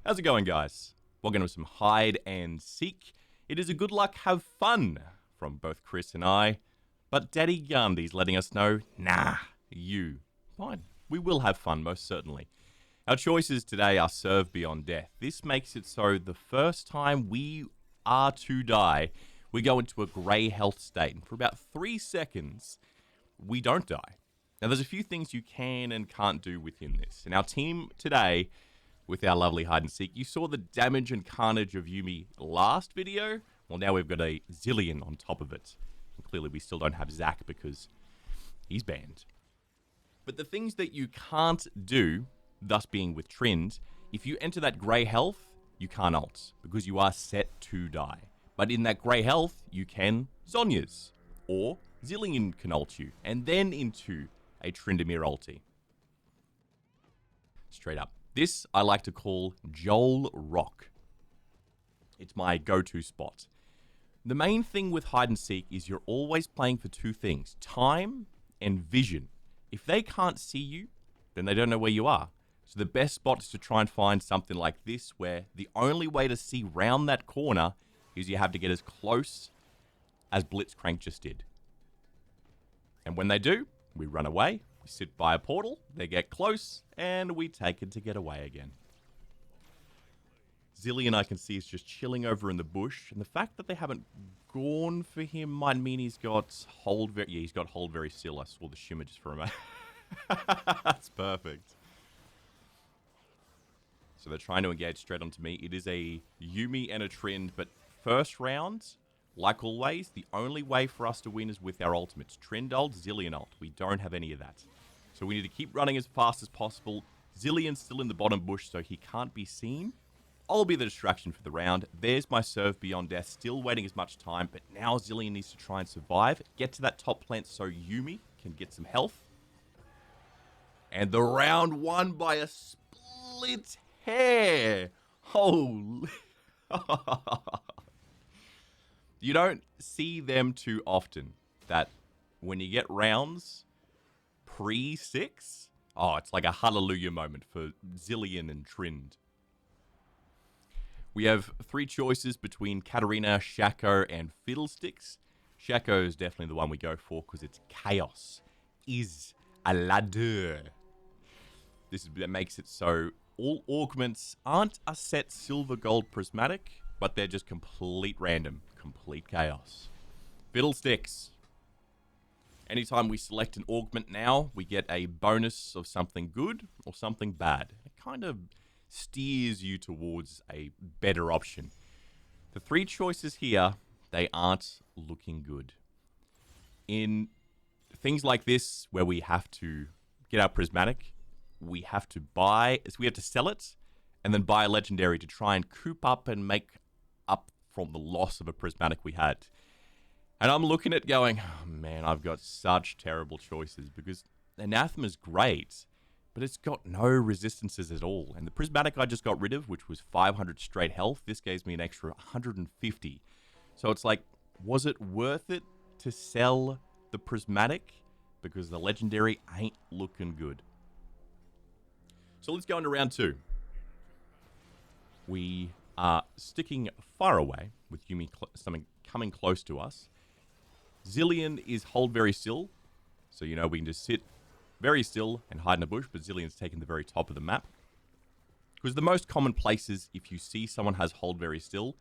How's it going, guys? Welcome to some hide and seek. It is a good luck, have fun from both Chris and I, but Daddy Gandhi's letting us know, nah, you. Fine, we will have fun, most certainly. Our choices today are serve beyond death. This makes it so the first time we are to die, we go into a grey health state, and for about 3 seconds, we don't die. Now, there's a few things you can and can't do within this, and our team today, with our lovely hide and seek, you saw the damage and carnage of Yuumi last video. Well, now we've got a Zilean on top of it. And clearly we still don't have Zac because he's banned. But the things that you can't do, thus being with Trind, if you enter that grey health, you can't ult because you are set to die. But in that grey health, you can Zhonya's or Zilean can ult you and then into a Tryndamere ulti. Straight up. This I like to call Joel Rock. It's my go-to spot. The main thing with hide and seek is you're always playing for two things, time and vision. If they can't see you, then they don't know where you are. So the best spot is to try and find something like this where the only way to see round that corner is you have to get as close as Blitzcrank just did. And when they do, we run away. Sit by a portal, they get close, and we take it to get away again. Zilean, I can see, is just chilling over in the bush, and the fact that they haven't gone for him might mean he's got hold very... Yeah, he's got hold very still. I saw the shimmer just for a moment. That's perfect. So they're trying to engage straight onto me. It is a Yuumi and a Trynd, but first round, like always, the only way for us to win is with our ultimates. Trynd ult, Zilean ult. We don't have any of that. So we need to keep running as fast as possible. Zilean's still in the bottom bush, so he can't be seen. I'll be the distraction for the round. There's my serve beyond death, still waiting as much time, but now Zilean needs to try and survive. Get to that top plant so Yuumi can get some health. And the round won by a split hair. Holy... You don't see them too often, that when you get rounds pre-6, oh, it's like a hallelujah moment for Zilean and Trynd. We have 3 choices between Katarina, Shaco, and Fiddlesticks. Shaco is definitely the one we go for because it's chaos. Is a ladder. That makes it so all augments aren't a set silver gold prismatic, but they're just complete random. Complete chaos. Fiddlesticks. Anytime we select an augment now, we get a bonus of something good or something bad. It kind of steers you towards a better option. The 3 choices here, they aren't looking good. In things like this, where we have to get our prismatic, we have to sell it, and then buy a legendary to try and coop up and make up from the loss of a prismatic we had. And I'm looking at going, oh man, I've got such terrible choices because Anathema's great, but it's got no resistances at all. And the prismatic I just got rid of, which was 500 straight health, this gives me an extra 150. So it's like, was it worth it to sell the prismatic? Because the legendary ain't looking good. So let's go into round 2. We are sticking far away with Yuumi something coming close to us. Zilean is hold very still, so you know we can just sit very still and hide in a bush, but Zilean's taking the very top of the map. Because the most common places, if you see someone has hold very still,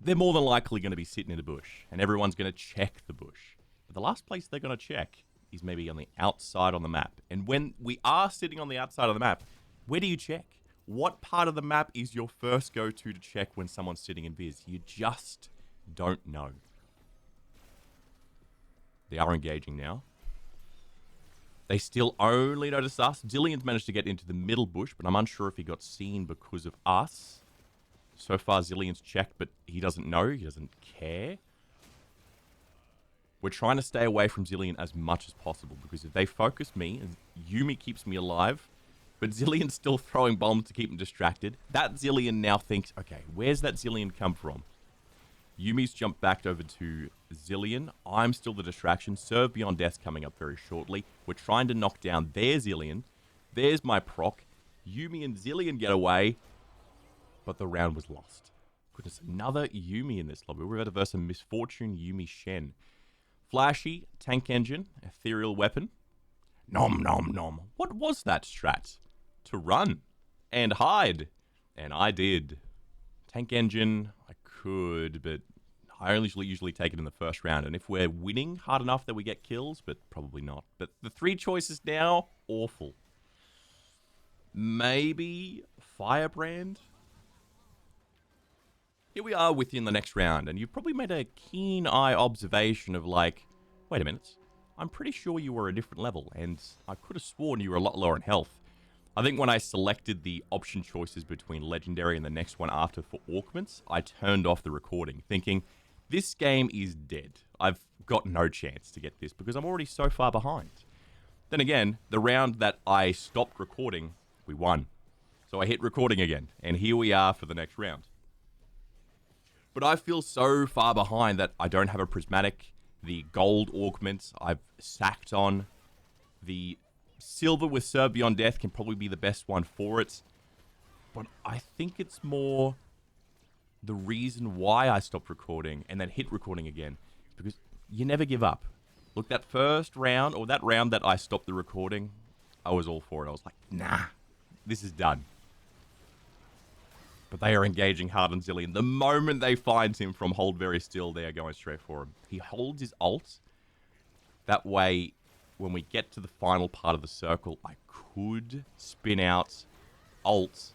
they're more than likely going to be sitting in a bush, and everyone's going to check the bush. But the last place they're going to check is maybe on the outside on the map. And when we are sitting on the outside of the map, where do you check? What part of the map is your first go-to to check when someone's sitting in Viz? You just don't know. They are engaging now. They still only notice us. Zilean's managed to get into the middle bush, but I'm unsure if he got seen because of us. So far, Zilean's checked, but he doesn't know. He doesn't care. We're trying to stay away from Zilean as much as possible, because if they focus me, and Yuumi keeps me alive, but Zilean's still throwing bombs to keep him distracted, that Zilean now thinks, okay, where's that Zilean come from? Yuumi's jumped back over to Zilean. I'm still the distraction. Serve Beyond Death coming up very shortly. We're trying to knock down their Zilean. There's my proc. Yuumi and Zilean get away. but the round was lost. Goodness, another Yuumi in this lobby. We're about to verse a Misfortune Yuumi Shen. Flashy, tank engine, ethereal weapon. Nom nom nom. What was that strat? To run and hide. And I did. Tank engine, I could, but I only usually take it in the first round. And if we're winning hard enough that we get kills, but probably not. But the three choices now, awful. Maybe Firebrand? Here we are within the next round, and you've probably made a keen eye observation of like, wait a minute, I'm pretty sure you were a different level, and I could have sworn you were a lot lower in health. I think when I selected the option choices between Legendary and the next one after for augments, I turned off the recording, thinking, this game is dead. I've got no chance to get this, because I'm already so far behind. Then again, the round that I stopped recording, we won. So I hit recording again, and here we are for the next round. But I feel so far behind that I don't have a prismatic. The gold augments I've sacked on. The silver with Serve Beyond Death can probably be the best one for it. But I think it's more the reason why I stopped recording and then hit recording again. Because you never give up. Look, that first round, or that round that I stopped the recording, I was all for it. I was like, nah, this is done. But they are engaging hard on Zilean. The moment they find him from Hold Very Still, they are going straight for him. He holds his ult. That way, when we get to the final part of the circle, I could spin out ult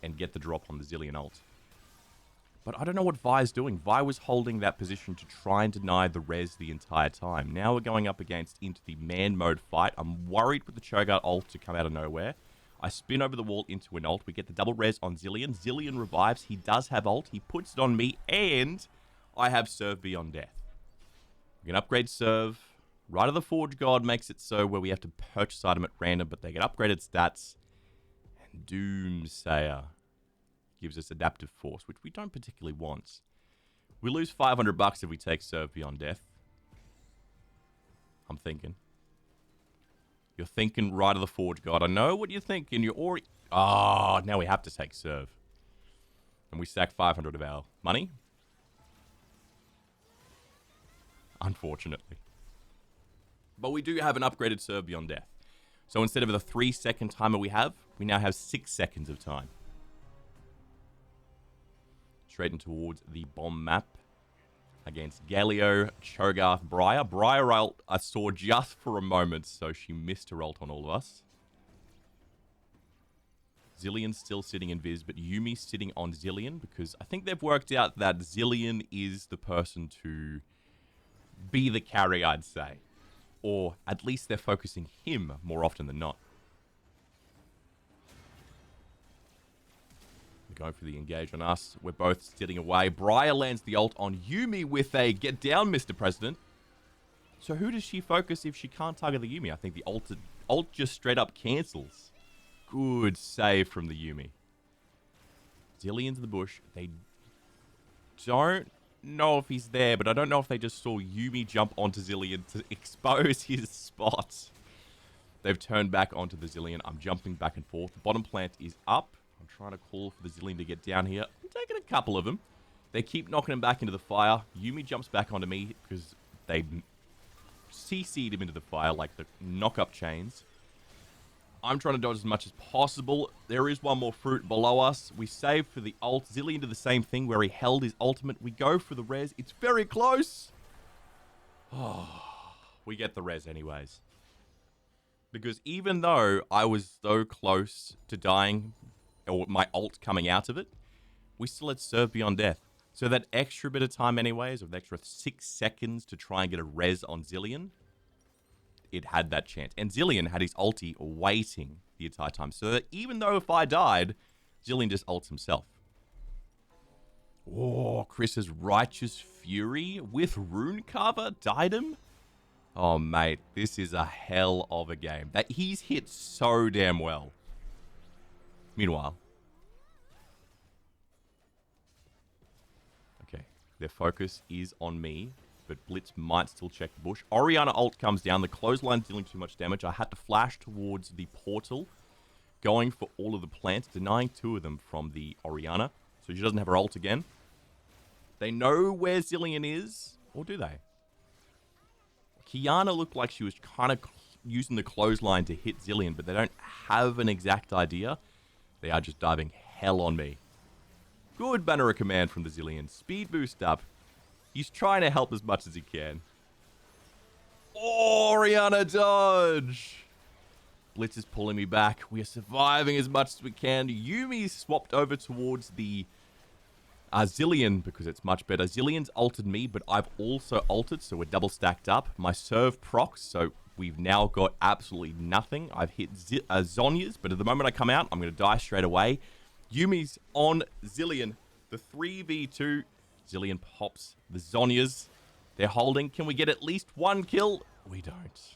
and get the drop on the Zilean ult. But I don't know what Vi's doing. Vi was holding that position to try and deny the res the entire time. Now we're going up against into the man mode fight. I'm worried with the Cho'Gath ult to come out of nowhere. I spin over the wall into an ult. We get the double res on Zilean. Zilean revives. He does have ult. He puts it on me. And I have Serve Beyond Death. We can upgrade Serve. Right of the Forge God makes it so where we have to purchase item at random, but they get upgraded stats. And Doomsayer gives us Adaptive Force, which we don't particularly want. We lose $500 if we take Serve Beyond Death. I'm thinking. You're thinking Right of the Forge God. I know what you're thinking. You're already... Oh, now we have to take Serve. And we sack 500 of our money. Unfortunately. But we do have an upgraded Serve Beyond Death. So instead of the 3-second timer we now have 6 seconds of time. Straight in towards the bomb map. Against Galio, Cho'Gath, Briar. Briar ult I saw just for a moment, so she missed her ult on all of us. Zilean's still sitting in Viz, but Yuumi's sitting on Zilean, because I think they've worked out that Zilean is the person to be the carry, I'd say. Or at least they're focusing him more often than not. Going for the engage on us. We're both sitting away. Briar lands the ult on Yuumi with a get down, Mr. President. So who does she focus if she can't target the Yuumi? I think the ult just straight up cancels. Good save from the Yuumi. Zilean's in the bush. They don't know if he's there, but I don't know if they just saw Yuumi jump onto Zilean to expose his spot. They've turned back onto the Zilean. I'm jumping back and forth. The bottom plant is up. I'm trying to call for the Zilean to get down here. I'm taking a couple of them. They keep knocking him back into the fire. Yuumi jumps back onto me because they CC'd him into the fire like the knock-up chains. I'm trying to dodge as much as possible. There is one more fruit below us. We save for the ult. Zilean did the same thing where he held his ultimate. We go for the res. It's very close. Oh, we get the res anyways. Because even though I was so close to dying, or my ult coming out of it, we still had Serve Beyond Death. So that extra bit of time anyways, of the extra 6 seconds to try and get a res on Zilean, it had that chance. And Zilean had his ulti waiting the entire time. So that even though if I died, Zilean just ults himself. Oh, Chris's Righteous Fury with Rune Carver died him? Oh, mate, this is a hell of a game. That he's hit so damn well. Meanwhile. Okay, their focus is on me, but Blitz might still check the bush. Orianna ult comes down. The clothesline's dealing too much damage. I had to flash towards the portal, going for all of the plants, denying 2 of them from the Orianna. So she doesn't have her ult again. They know where Zilean is, or do they? Kiana looked like she was kind of using the clothesline to hit Zilean, but they don't have an exact idea. They are just diving hell on me. Good banner of command from the Zilean. Speed boost up. He's trying to help as much as he can. Oriana dodge! Blitz is pulling me back. We are surviving as much as we can. Yumi swapped over towards the Zilean because it's much better. Zilean's ulted me, but I've also ulted, so we're double stacked up. My serve procs, so we've now got absolutely nothing. I've hit Zhonya's, but at the moment I come out, I'm going to die straight away. Yumi's on Zilean. The 3v2. Zilean pops the Zhonya's. They're holding. Can we get at least one kill? We don't.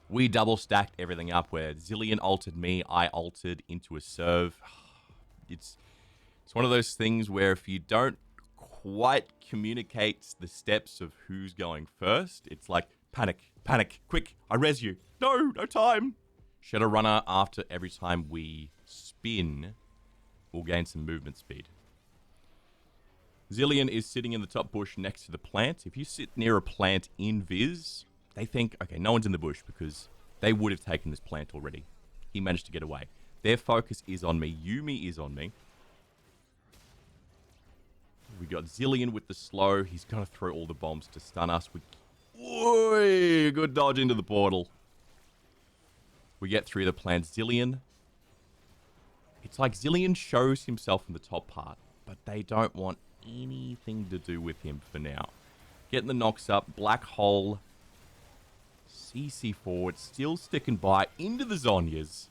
We double stacked everything up where Zilean ulted me. I ulted into a serve. It's one of those things where if you don't quite communicate the steps of who's going first, it's like, panic, panic, quick, I res you. No time. Shadowrunner, after every time we spin, will gain some movement speed. Zilean is sitting in the top bush next to the plant. If you sit near a plant in Viz, they think, okay, no one's in the bush because they would have taken this plant already. He managed to get away. Their focus is on me. Yumi is on me. We got Zilean with the slow. He's going to throw all the bombs to stun us. Oy, good dodge into the portal. We get through the plant. Zilean. It's like Zilean shows himself in the top part, but they don't want anything to do with him for now. Getting the knocks up. Black hole. CC forward. Still sticking by into the Zhonya's.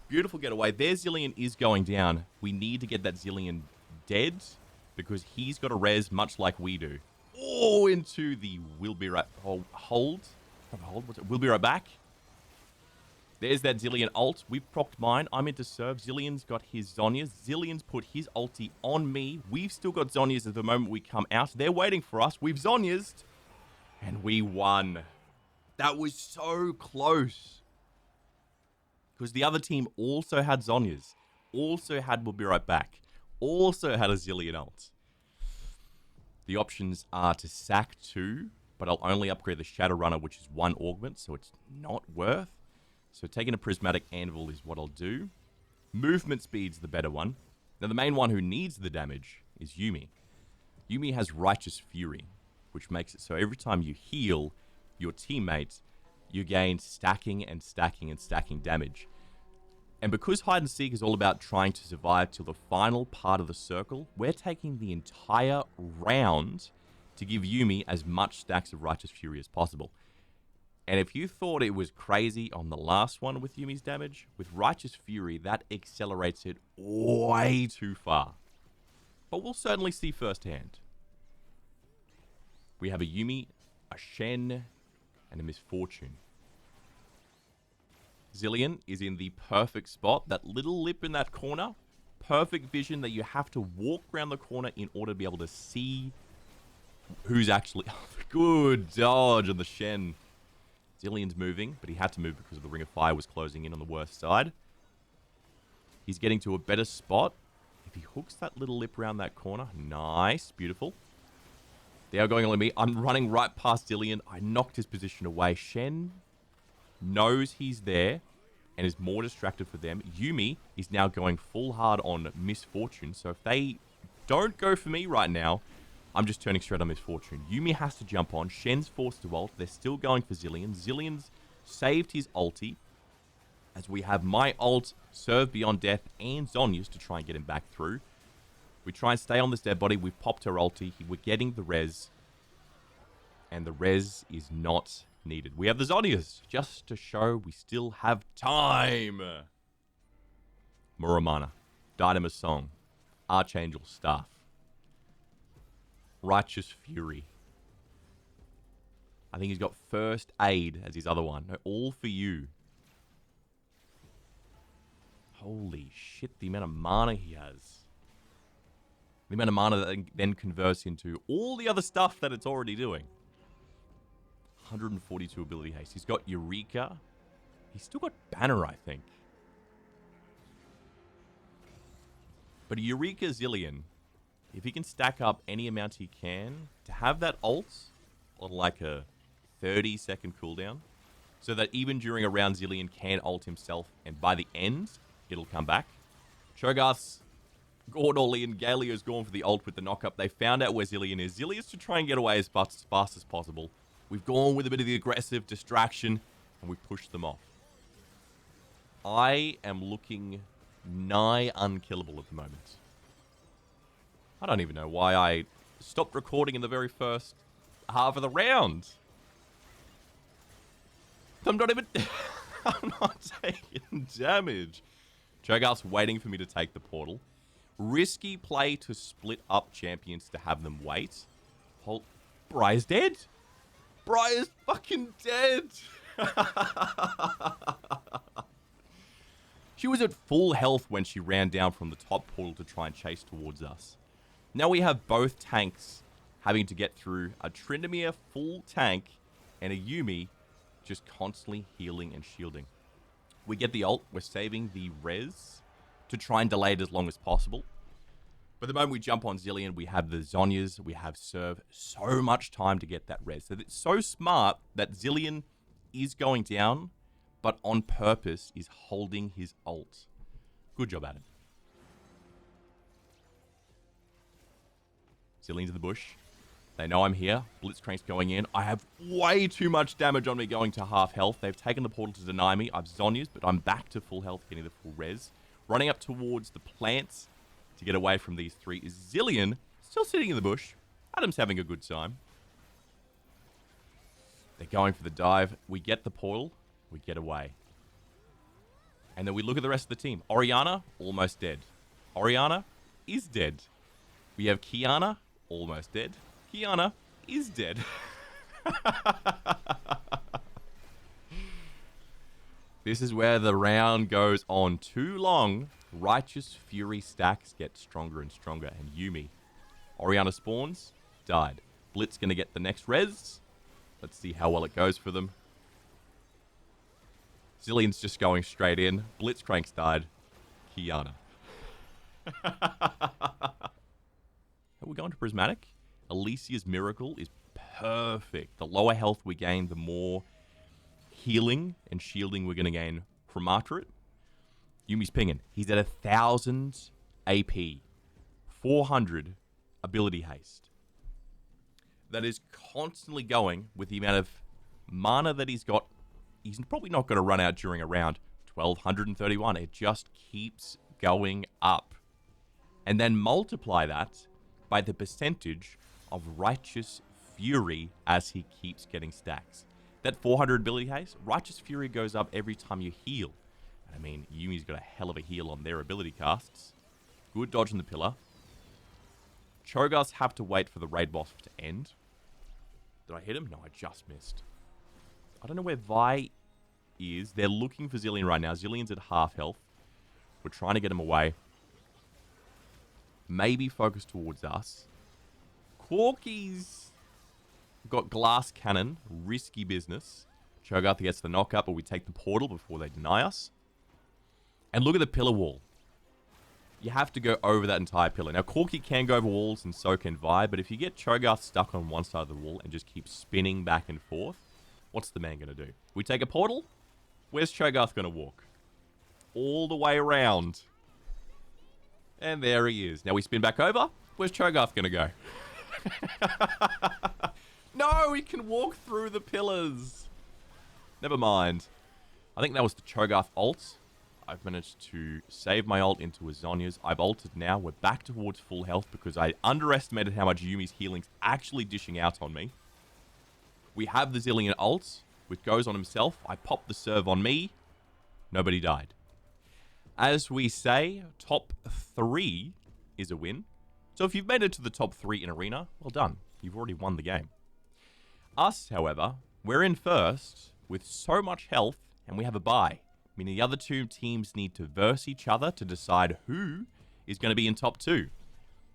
Beautiful getaway. Their Zilean is going down. We need to get that Zilean dead because he's got a res much like we do. Oh, into the we'll be right hold. We'll be right back. There's that Zilean ult. We've procced mine. I'm into serve. Zilean's got his Zhonya's. Zilean's put his ulti on me. We've still got Zhonya's at the moment we come out. They're waiting for us. We've Zhonya's. And we won. That was so close. Because the other team also had Zhonya's. Also had we'll be right back. Also had a Zilean ult. The options are to sack 2, but I'll only upgrade the Shadowrunner, which is 1 augment, so it's not worth. So taking a Prismatic Anvil is what I'll do. Movement speed's the better one. Now the main one who needs the damage is Yumi. Yumi has Righteous Fury, which makes it so every time you heal your teammates, you gain stacking and stacking and stacking damage. And because hide and seek is all about trying to survive till the final part of the circle, we're taking the entire round to give Yumi as much stacks of Righteous Fury as possible. And if you thought it was crazy on the last one with Yumi's damage, with Righteous Fury, that accelerates it way too far. But we'll certainly see firsthand. We have a Yumi, a Shen, and a Misfortune. Zilean is in the perfect spot. That little lip in that corner. Perfect vision that you have to walk around the corner in order to be able to see who's actually... Good dodge on the Shen. Zilean's moving, but he had to move because the Ring of Fire was closing in on the worst side. He's getting to a better spot. If he hooks that little lip around that corner. Nice. Beautiful. They are going on me. I'm running right past Zilean. I knocked his position away. Shen knows he's there and is more distracted for them. Yumi is now going full hard on Misfortune. So if they don't go for me right now, I'm just turning straight on Misfortune. Yumi has to jump on. Shen's forced to ult. They're still going for Zilean. Zilean's saved his ulti. As we have my ult, Serve Beyond Death, and Zhonya's to try and get him back through. We try and stay on this dead body. We've popped her ulti. We're getting the res. And the res is not needed. We have the Zhonya's just to show we still have time. Muramana. Dynamis Song. Archangel Staff. Righteous Fury. I think he's got First Aid as his other one. No, all for you. Holy shit, the amount of mana he has. The amount of mana that then converts into all the other stuff that it's already doing. 142 ability haste. He's got Eureka. He's still got Banner, I think. But Eureka Zilean, if he can stack up any amount he can, to have that ult on like a 30-second cooldown, so that even during a round, Zilean can ult himself, and by the end, it'll come back. Cho'Gath's gone all in. Galio's gone for the ult with the knock-up. They found out where Zilean is. Zilean's to try and get away as fast as possible. We've gone with a bit of the aggressive distraction, and we've pushed them off. I am looking nigh unkillable at the moment. I don't even know why I stopped recording in the very first half of the round. I'm not even... I'm not taking damage. Cho'Gath's waiting for me to take the portal. Risky play to split up champions to have them wait. Briar's dead? Briar's fucking dead! She was at full health when she ran down from the top portal to try and chase towards us. Now we have both tanks having to get through a Tryndamere full tank and a Yuumi just constantly healing and shielding. We get the ult. We're saving the res to try and delay it as long as possible. But the moment we jump on Zilean, we have the Zhonyas, we have Serve, so much time to get that res. So it's so smart that Zilean is going down, but on purpose is holding his ult. Good job, Adam. Zilean's in the bush. They know I'm here. Blitzcrank's going in. I have way too much damage on me going to half health. They've taken the portal to deny me. I've Zhonya's, but I'm back to full health, getting the full res. Running up towards the plants to get away from these three is Zilean, still sitting in the bush. Adam's having a good time. They're going for the dive. We get the portal. We get away. And then we look at the rest of the team. Orianna, almost dead. Orianna is dead. We have Kiana, almost dead. Kiana is dead. This is where the round goes on too long. Righteous Fury stacks get stronger and stronger. And Yuumi. Orianna spawns. Died. Blitz going to get the next res. Let's see how well it goes for them. Zilean's just going straight in. Blitzcrank's died. Kiana. We're going to Prismatic. Alicia's Miracle is perfect. The lower health we gain, the more healing and shielding we're going to gain from after it. Yuumi's pinging. He's at 1,000 AP. 400 ability haste. That is constantly going with the amount of mana that he's got. He's probably not going to run out during a round. 1,231. It just keeps going up. And then multiply that by the percentage of Righteous Fury as he keeps getting stacks. That 400 ability haste, Righteous Fury goes up every time you heal. I mean, Yuumi's got a hell of a heal on their ability casts. Good dodge in the pillar. Cho'Gaths have to wait for the raid boss to end. Did I hit him? No, I just missed. I don't know where Vi is. They're looking for Zilean right now. Zilean's at half health. We're trying to get him away. Maybe focus towards us. Corky's got glass cannon. Risky business. Cho'Gath gets the knockup, but we take the portal before they deny us. And look at the pillar wall. You have to go over that entire pillar. Now, Corky can go over walls, and so can Vi, but if you get Cho'Gath stuck on one side of the wall and just keep spinning back and forth, what's the man going to do? We take a portal? Where's Cho'Gath going to walk? All the way around. And there he is. Now we spin back over. Where's Cho'Gath going to go? No, he can walk through the pillars. Never mind. I think that was the Cho'Gath ult. I've managed to save my ult into a Zhonya's. I've ulted now. We're back towards full health because I underestimated how much Yuumi's healing's actually dishing out on me. We have the Zilean ult, which goes on himself. I pop the serve on me. Nobody died. As we say, top 3 is a win. So if you've made it to the top 3 in Arena, well done. You've already won the game. Us, however, we're in first with so much health, and we have a bye. Meaning the other two teams need to verse each other to decide who is going to be in top 2.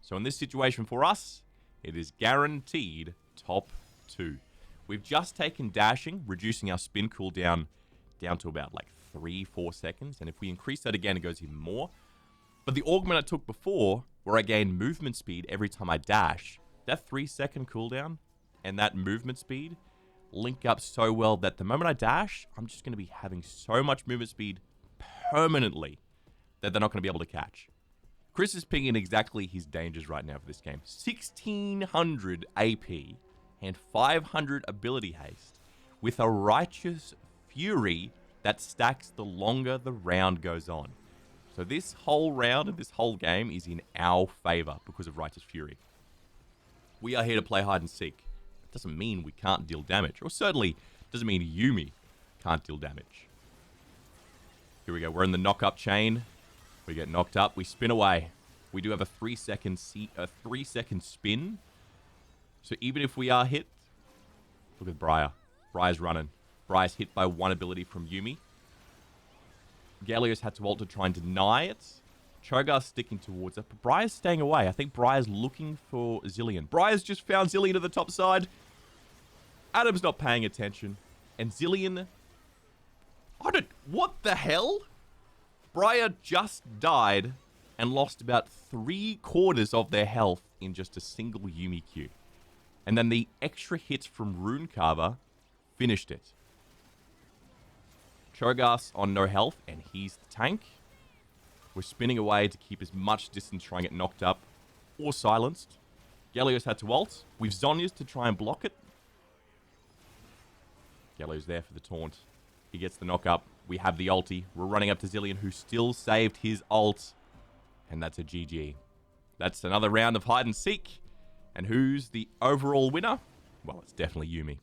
So in this situation for us, it is guaranteed top 2. We've just taken dashing, reducing our spin cooldown down to about like 3-4 seconds. And if we increase that again, it goes even more. But the augment I took before, where I gained movement speed every time I dash, that 3-second cooldown and that movement speed link up so well that the moment I dash, I'm just going to be having so much movement speed permanently that they're not going to be able to catch. Chris is pinging exactly his dangers right now for this game. 1600 AP and 500 ability haste with a righteous fury that stacks the longer the round goes on. So this whole round and this whole game is in our favor because of righteous fury. We are here to play hide and seek. It doesn't mean we can't deal damage, or certainly doesn't mean Yuumi can't deal damage. Here we go. We're in the knock-up chain. We get knocked up. We spin away. We do have a 3-second spin. So even if we are hit, look at Briar. Briar's running. Briar's hit by one ability from Yuumi. Galio's had to ult to try and deny it. Cho'Gath's sticking towards it, but Briar's staying away. I think Briar's looking for Zilean. Briar's just found Zilean to the top side. Adam's not paying attention. And Zilean... What the hell? Briar just died and lost about 3/4 of their health in just a single Yuumi Q. And then the extra hits from Runecarver finished it. Cho'Gath's on no health, and he's the tank. We're spinning away to keep as much distance, trying to get knocked up or silenced. Galio's had to ult. We've Zhonya's to try and block it. Galio's there for the taunt. He gets the knock up. We have the ulti. We're running up to Zilean, who still saved his ult. And that's a GG. That's another round of hide and seek. And who's the overall winner? Well, it's definitely Yuumi.